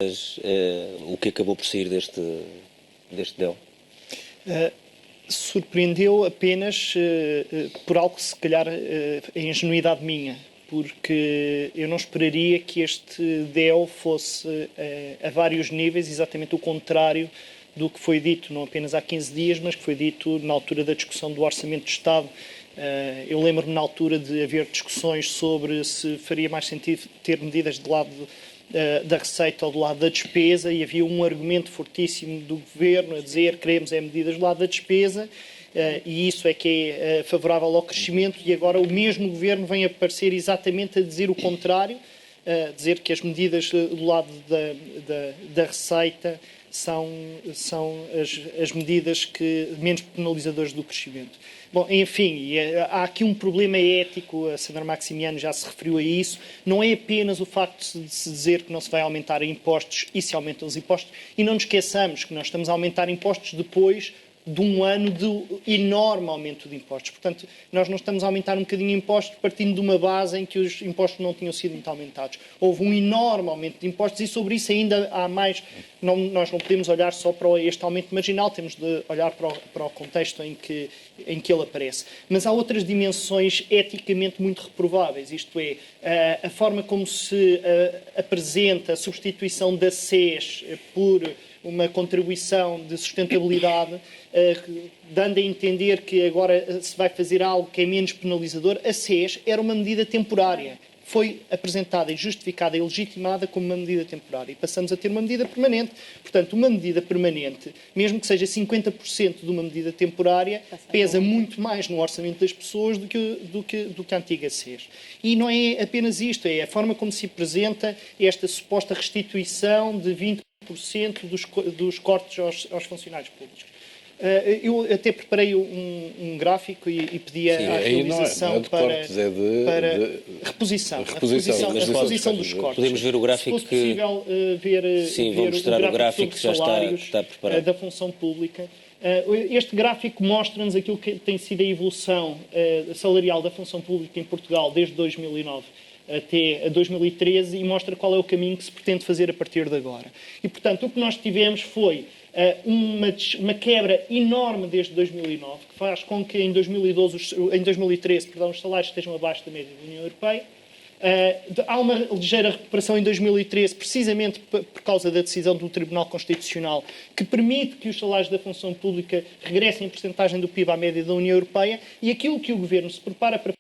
o que acabou por sair deste DEL? Surpreendeu apenas por algo, se calhar, é ingenuidade minha, porque eu não esperaria que este DEL fosse a vários níveis exatamente o contrário do que foi dito, não apenas há 15 dias, mas que foi dito na altura da discussão do Orçamento de Estado. Eu lembro-me na altura de haver discussões sobre se faria mais sentido ter medidas do lado da receita ou do lado da despesa, e havia um argumento fortíssimo do Governo a dizer que queremos medidas do lado da despesa, e isso é que é favorável ao crescimento, e agora o mesmo Governo vem aparecer exatamente a dizer o contrário, a dizer que as medidas do lado da receita são as medidas menos penalizadoras do crescimento. Bom, enfim, há aqui um problema ético, a Sandra Maximiano já se referiu a isso, não é apenas o facto de se dizer que não se vai aumentar impostos e se aumentam os impostos, e não nos esqueçamos que nós estamos a aumentar impostos depois de um ano de enorme aumento de impostos. Portanto, nós não estamos a aumentar um bocadinho impostos partindo de uma base em que os impostos não tinham sido muito aumentados. Houve um enorme aumento de impostos e sobre isso ainda há mais. Nós não podemos olhar só para este aumento marginal, temos de olhar para o contexto em que ele aparece. Mas há outras dimensões eticamente muito reprováveis, isto é, a forma como se apresenta a substituição da SES por uma contribuição de sustentabilidade, dando a entender que agora se vai fazer algo que é menos penalizador. A SES era uma medida temporária. Foi apresentada e justificada e legitimada como uma medida temporária. E passamos a ter uma medida permanente. Portanto, uma medida permanente, mesmo que seja 50% de uma medida temporária, pesa muito mais no orçamento das pessoas do que a antiga SES. E não é apenas isto, é a forma como se apresenta esta suposta restituição de 20% dos cortes aos funcionários públicos. Eu até preparei um gráfico e pedi a realização para reposição dos cortes. Podemos ver o gráfico. Se fosse possível ver o gráfico que já está preparado da função pública. Este gráfico mostra-nos aquilo que tem sido a evolução salarial da função pública em Portugal desde 2009 até 2013 e mostra qual é o caminho que se pretende fazer a partir de agora. E, portanto, o que nós tivemos foi uma quebra enorme desde 2009, que faz com que em 2013, os salários estejam abaixo da média da União Europeia. Há uma ligeira recuperação em 2013, precisamente por causa da decisão do Tribunal Constitucional, que permite que os salários da função pública regressem em percentagem do PIB à média da União Europeia, e aquilo que o Governo se prepara para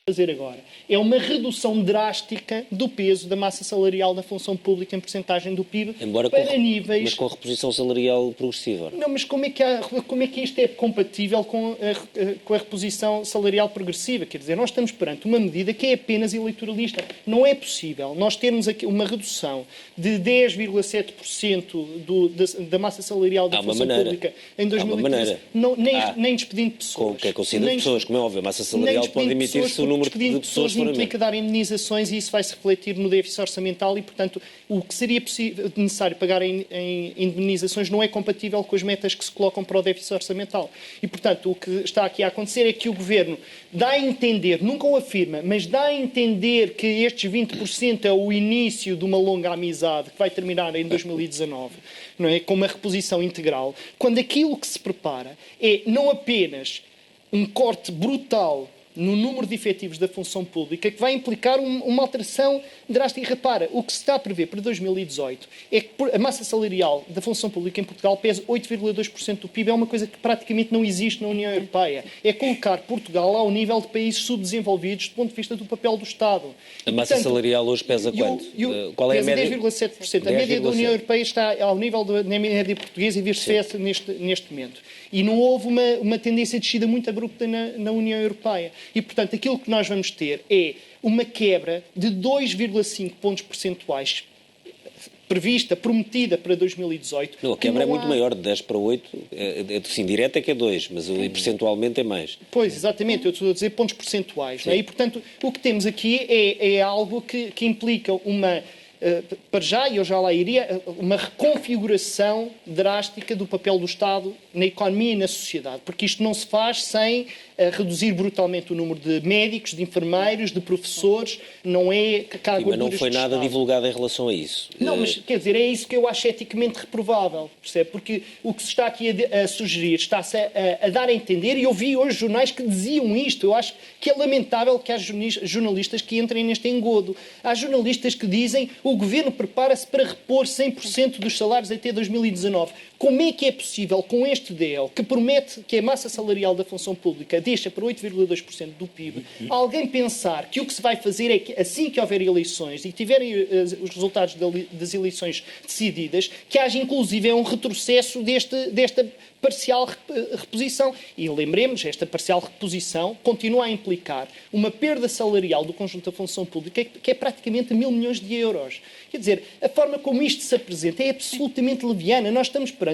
fazer agora é uma redução drástica do peso da massa salarial da função pública em percentagem do PIB níveis... Mas com a reposição salarial progressiva. Não, mas como é que isto é compatível com a reposição salarial progressiva? Quer dizer, nós estamos perante uma medida que é apenas eleitoralista. Não é possível nós termos aqui uma redução de 10,7% da massa salarial da função pública em 2013, nem despedindo pessoas. Que é concedendo pessoas, como é óbvio, a massa salarial pode emitir-se o número de pessoas for implica dar indemnizações, e isso vai se refletir no déficit orçamental, e, portanto, o que seria necessário pagar em indemnizações não é compatível com as metas que se colocam para o déficit orçamental. E, portanto, o que está aqui a acontecer é que o Governo dá a entender, nunca o afirma, mas dá a entender que estes 20% é o início de uma longa amizade que vai terminar em 2019, não é? Com uma reposição integral, quando aquilo que se prepara é não apenas um corte brutal no número de efetivos da função pública, que vai implicar uma alteração drástica. E repara, o que se está a prever para 2018 é que a massa salarial da função pública em Portugal pesa 8,2% do PIB, é uma coisa que praticamente não existe na União Europeia. É colocar Portugal ao nível de países subdesenvolvidos do ponto de vista do papel do Estado. A massa salarial hoje pesa quanto? Qual é a média? 10,7%. A média da União Europeia está ao nível da média portuguesa e vice-versa neste momento. E não houve uma tendência de descida muito abrupta na União Europeia. E, portanto, aquilo que nós vamos ter é uma quebra de 2,5 pontos percentuais prometida para 2018. Não, a quebra é muito maior, de 10 para 8, sim, direta é que é 2, mas percentualmente é mais. Pois, exatamente, eu estou a dizer pontos percentuais. Não é? E, portanto, o que temos aqui é algo que implica uma para já, e eu já lá iria, uma reconfiguração drástica do papel do Estado na economia e na sociedade, porque isto não se faz sem reduzir brutalmente o número de médicos, de enfermeiros, de professores, não é cá. Mas não foi nada divulgado em relação a isso. Não, mas quer dizer, é isso que eu acho eticamente reprovável, percebe? Porque o que se está aqui a sugerir está-se a dar a entender, e eu vi hoje jornais que diziam isto. Eu acho que é lamentável que há jornalistas que entrem neste engodo. Há jornalistas que dizem o governo prepara-se para repor 100% dos salários até 2019. Como é que é possível, com este DEL, que promete que a massa salarial da função pública deixa para 8,2% do PIB, alguém pensar que o que se vai fazer é que, assim que houver eleições e tiverem os resultados das eleições decididas, que haja inclusive um retrocesso desta parcial reposição. E lembremos, esta parcial reposição continua a implicar uma perda salarial do conjunto da função pública que é praticamente 1.000 milhões de euros. Quer dizer, a forma como isto se apresenta é absolutamente leviana. Nós estamos perante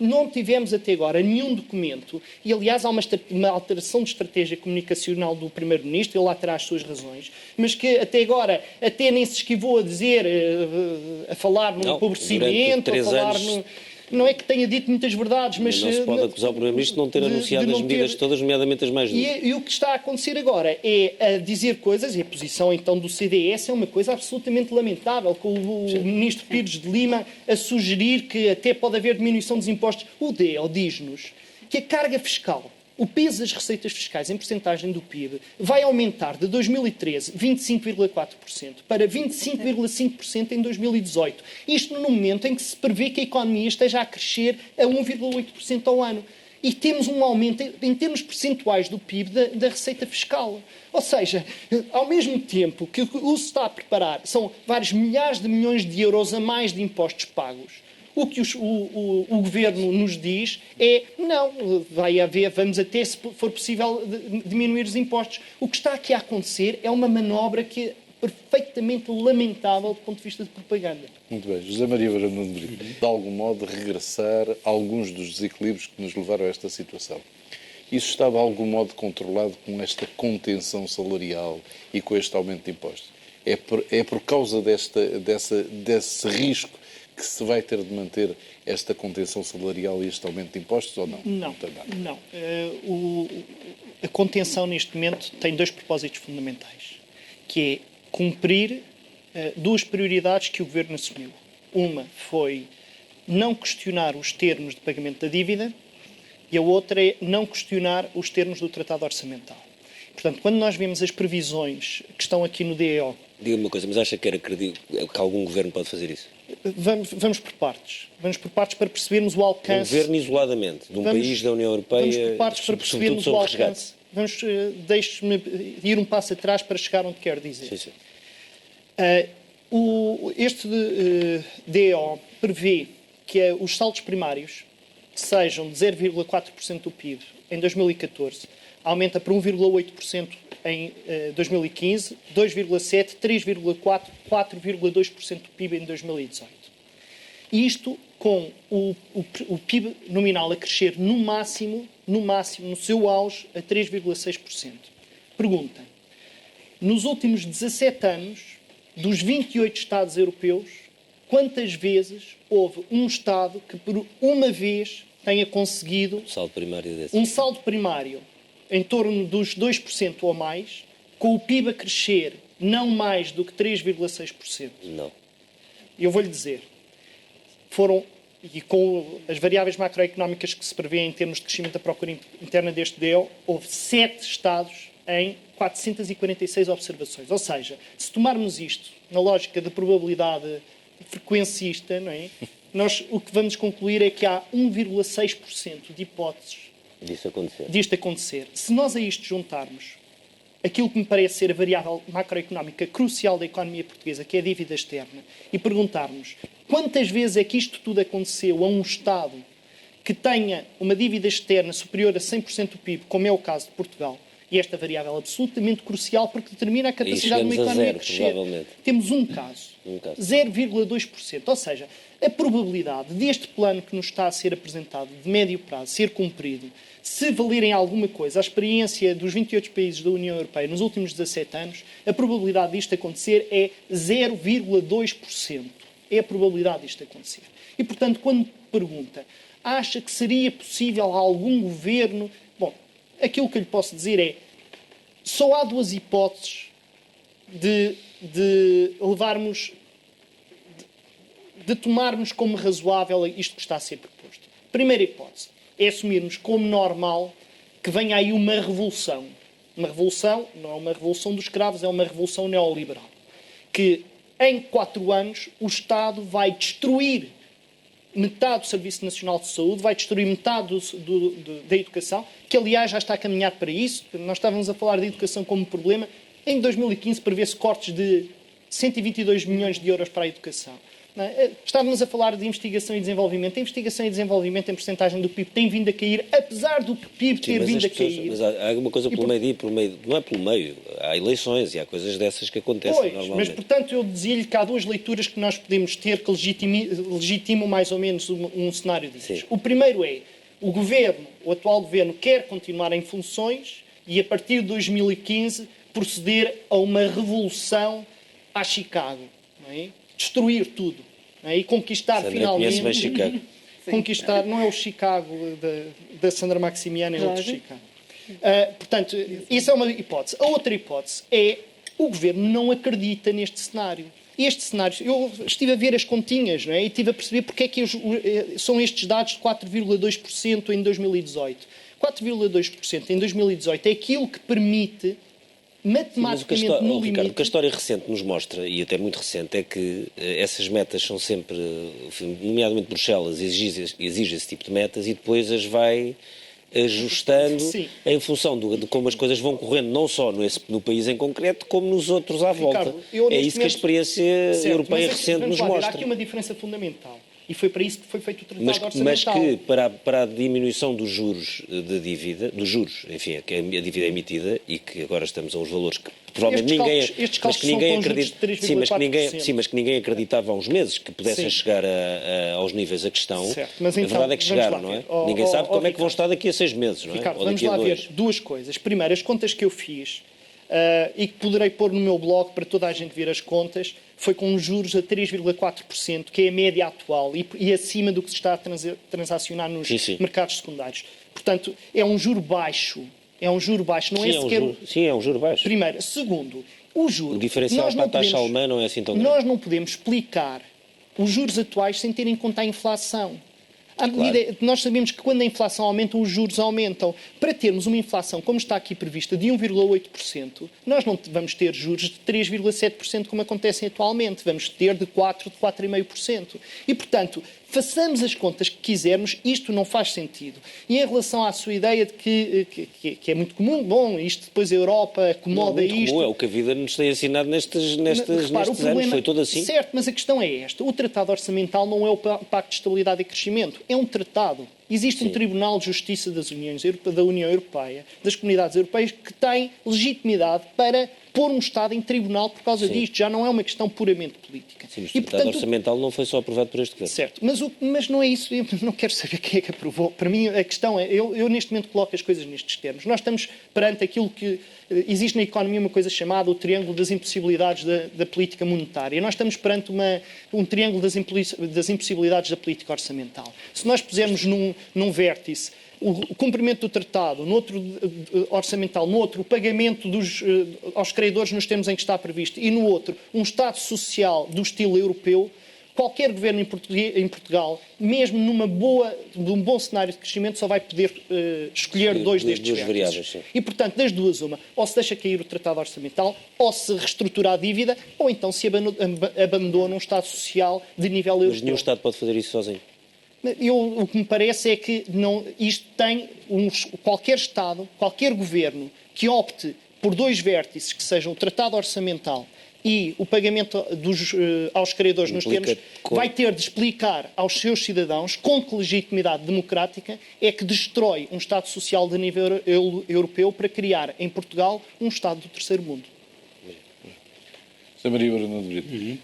não tivemos até agora nenhum documento, e aliás há uma alteração de estratégia comunicacional do Primeiro-Ministro, ele lá terá as suas razões, mas que até agora até nem se esquivou a dizer, a falar no empobrecimento, a falar no... Não é que tenha dito muitas verdades, mas... Não se pode acusar o Primeiro-Ministro de não ter anunciado as medidas todas, nomeadamente as mais duras. E o que está a acontecer agora é a dizer coisas, e a posição então do CDS é uma coisa absolutamente lamentável, com o Ministro Pires de Lima a sugerir que até pode haver diminuição dos impostos. O DEL diz-nos que a carga fiscal, o peso das receitas fiscais em percentagem do PIB vai aumentar de 2013, 25,4%, para 25,5% em 2018. Isto no momento em que se prevê que a economia esteja a crescer a 1,8% ao ano. E temos um aumento em termos percentuais do PIB da receita fiscal. Ou seja, ao mesmo tempo que o se está a preparar são vários milhares de milhões de euros a mais de impostos pagos, o que o Governo nos diz é, não, vai haver, vamos até, se for possível, diminuir os impostos. O que está aqui a acontecer é uma manobra que é perfeitamente lamentável do ponto de vista de propaganda. Muito bem. José Maria Varanda de Brito, de algum modo regressar a alguns dos desequilíbrios que nos levaram a esta situação. Isso está de algum modo controlado com esta contenção salarial e com este aumento de impostos? É por causa desse risco que se vai ter de manter esta contenção salarial e este aumento de impostos ou não? Não. A contenção neste momento tem dois propósitos fundamentais, que é cumprir duas prioridades que o Governo assumiu. Uma foi não questionar os termos de pagamento da dívida e a outra é não questionar os termos do Tratado Orçamental. Portanto, quando nós vemos as previsões que estão aqui no DEO... Diga-me uma coisa, mas acha que era credível que algum governo pode fazer isso? Vamos por partes. Vamos por partes para percebermos o alcance... Um governo isoladamente, de um país da União Europeia... Vamos por partes para percebermos o alcance. Deixe-me ir um passo atrás para chegar onde quero dizer. Sim. Este DO prevê que os saldos primários sejam de 0,4% do PIB em 2014, aumenta para 1,8% em 2015, 2,7%, 3,4%, 4,2% do PIB em 2018. E isto com o PIB nominal a crescer no máximo, no seu auge, a 3,6%. Pergunta: nos últimos 17 anos, dos 28 Estados europeus, quantas vezes houve um Estado que, por uma vez, tenha conseguido um saldo primário em torno dos 2% ou mais, com o PIB a crescer não mais do que 3,6%? Não. Eu vou-lhe dizer, e com as variáveis macroeconómicas que se prevêem em termos de crescimento da procura interna deste DEO, houve 7 Estados em 446 observações. Ou seja, se tomarmos isto na lógica da probabilidade frequencista, não é? Nós o que vamos concluir é que há 1,6% de hipóteses disto acontecer. Se nós a isto juntarmos aquilo que me parece ser a variável macroeconómica crucial da economia portuguesa, que é a dívida externa, e perguntarmos quantas vezes é que isto tudo aconteceu a um Estado que tenha uma dívida externa superior a 100% do PIB, como é o caso de Portugal, E esta variável é absolutamente crucial porque determina a capacidade de uma chegamos a economia zero, de crescer. provavelmente. Temos um caso. 0,2%. Ou seja, a probabilidade deste plano que nos está a ser apresentado de médio prazo ser cumprido, se valerem alguma coisa, a experiência dos 28 países da União Europeia nos últimos 17 anos, a probabilidade disto acontecer é 0,2%. É a probabilidade disto acontecer. E, portanto, quando me pergunta, acha que seria possível a algum governo... Bom, aquilo que eu lhe posso dizer é, só há duas hipóteses de levarmos, de tomarmos como razoável isto que está a ser proposto. Primeira hipótese é assumirmos como normal que venha aí uma revolução. Uma revolução, não é uma revolução dos escravos, é uma revolução neoliberal. Que em 4 anos o Estado vai destruir metade do Serviço Nacional de Saúde, vai destruir metade da educação, que aliás já está a caminhar para isso. Nós estávamos a falar de educação como problema. Em 2015 prevê-se cortes de 122 milhões de euros para a educação. Estávamos a falar de investigação e desenvolvimento. A investigação e desenvolvimento em percentagem do PIB tem vindo a cair, apesar do PIB ter vindo a cair. Mas há uma coisa pelo meio, não é pelo meio, há eleições e há coisas dessas que acontecem normalmente. Mas, portanto, eu dizia-lhe que há duas leituras que nós podemos ter que legitimam mais ou menos um cenário desses. O primeiro é, o atual governo quer continuar em funções e, a partir de 2015, proceder a uma revolução à Chicago, não é? Destruir tudo, não é? E conquistar finalmente... Conhece bem Chicago. Conquistar, não é o Chicago da Sandra Maximiano, é outro Chicago. Portanto, isso é uma hipótese. A outra hipótese é o governo não acredita neste cenário. Este cenário, eu estive a ver as continhas, não é? E estive a perceber porque é que são estes dados de 4,2% em 2018. 4,2% em 2018 é aquilo que permite... matematicamente no limite. Ricardo, o que a história recente nos mostra, e até muito recente, é que essas metas são sempre, nomeadamente Bruxelas, exige esse tipo de metas e depois as vai ajustando em função de como as coisas vão correndo, não só no país em concreto, como nos outros à volta. É isso que a experiência europeia recente nos mostra. Há aqui uma diferença fundamental. E foi para isso que foi feito o tratado orçamental. Mas que para a diminuição dos juros da dívida, enfim, que a dívida é emitida e que agora estamos a uns valores que provavelmente ninguém acredita, mas que ninguém acreditava há uns meses que pudessem chegar aos níveis a questão. Mas a verdade é que chegaram, não é? Ninguém sabe como é que vão estar daqui a 6 meses, não é? Ricardo, vamos lá ver duas coisas. Primeiro, as contas que eu fiz e que poderei pôr no meu blog para toda a gente ver as contas, foi com os juros a 3,4%, que é a média atual e acima do que se está a transacionar nos mercados secundários. Portanto, é um juro baixo. É um juro baixo, não é sequer... Sim, é um juro baixo. Primeiro. Segundo, o juro... O diferencial para a taxa alemã não é assim tão grande. Nós não podemos explicar os juros atuais sem ter em conta a inflação. Nós sabemos que quando a inflação aumenta, os juros aumentam. Para termos uma inflação, como está aqui prevista, de 1,8%, nós não vamos ter juros de 3,7% como acontecem atualmente. Vamos ter de 4,5%. E, portanto, façamos as contas que quisermos, isto não faz sentido. E em relação à sua ideia de que é muito comum, bom, isto depois a Europa acomoda isto... Comum, é o que a vida nos tem ensinado nestes anos, foi todo assim. Certo, mas a questão é esta. O Tratado Orçamental não é o Pacto de Estabilidade e Crescimento, é um tratado. Existe um Tribunal de Justiça da União Europeia, das Comunidades Europeias, que tem legitimidade para pôr um Estado em tribunal por causa disto. Já não é uma questão puramente política. Sim, mas o Tratado Orçamental não foi só aprovado por este governo. Certo, mas não é isso. Eu não quero saber quem é que aprovou. Para mim, a questão é... Eu neste momento coloco as coisas nestes termos. Nós estamos perante aquilo que... Existe na economia uma coisa chamada o triângulo das impossibilidades da política monetária. Nós estamos perante um triângulo das impossibilidades da política orçamental. Se nós pusermos num vértice o cumprimento do tratado, no outro orçamental, no outro o pagamento aos credores nos termos em que está previsto e no outro um Estado social do estilo europeu, qualquer governo em Portugal, mesmo num bom cenário de crescimento, só vai poder escolher dois destes vértices. E, portanto, das duas uma, ou se deixa cair o tratado orçamental, ou se reestrutura a dívida, ou então se abandona um Estado social de nível europeu. Mas nenhum Estado pode fazer isso sozinho. O que me parece é que isto tem qualquer Estado, qualquer governo que opte por dois vértices, que sejam o tratado orçamental e o pagamento aos credores nos termos vai ter de explicar aos seus cidadãos com que legitimidade democrática é que destrói um Estado social de nível europeu para criar em Portugal um Estado do terceiro mundo. Sra. Maria Bruna de Brito,